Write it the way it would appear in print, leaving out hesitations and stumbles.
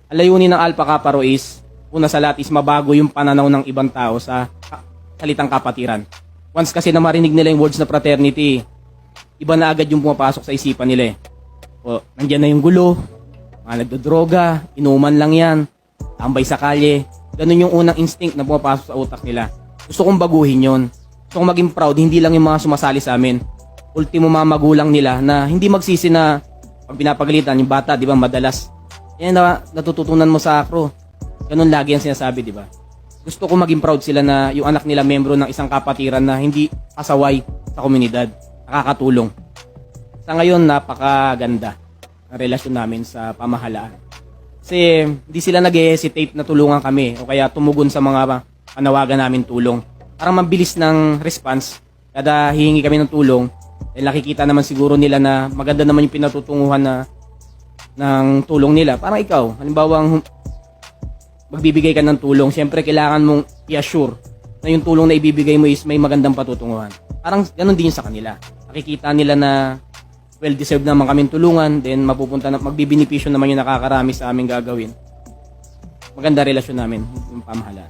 Ang layunin ng Alpha Kappa Rho is, una sa lahat is mabago yung pananaw ng ibang tao sa salitang kapatiran. Once kasi na marinig nila yung words na fraternity, iba na agad yung pumapasok sa isipan nila eh. O, nandyan na yung gulo, mga nagdodroga, inuman lang yan, tambay sa kalye. Ganun yung unang instinct na pumapasok sa utak nila. Gusto kong baguhin yon. Gusto kong maging proud, hindi lang yung mga sumasali sa amin. Ultimo mga magulang nila na hindi magsisi na pag pinapagalitan yung bata, di ba, madalas. Yan na natututunan mo sa akro. Ganun lagi yan sinasabi, di ba? Gusto ko maging proud sila na yung anak nila membro ng isang kapatiran na hindi pasaway sa komunidad. Nakakatulong. Sa ngayon, napakaganda ang relasyon namin sa pamahalaan. Kasi hindi sila nag-hesitate na tulungan kami o kaya tumugon sa mga panawagan namin tulong. Parang mabilis ng response. Kada hihingi kami ng tulong, eh, nakikita naman siguro nila na maganda naman yung pinatutunguhan na ng tulong nila. Parang ikaw, halimbawa magbibigay ka ng tulong, siyempre kailangan mong i-assure na yung tulong na ibibigay mo is may magandang patutunguhan. Parang ganun din sa kanila. Nakikita nila na well-deserved naman kaming tulungan, then mapupunta na, magbibinipisyo naman yung nakakarami sa aming gagawin. Maganda relasyon namin, yung pamahalaan.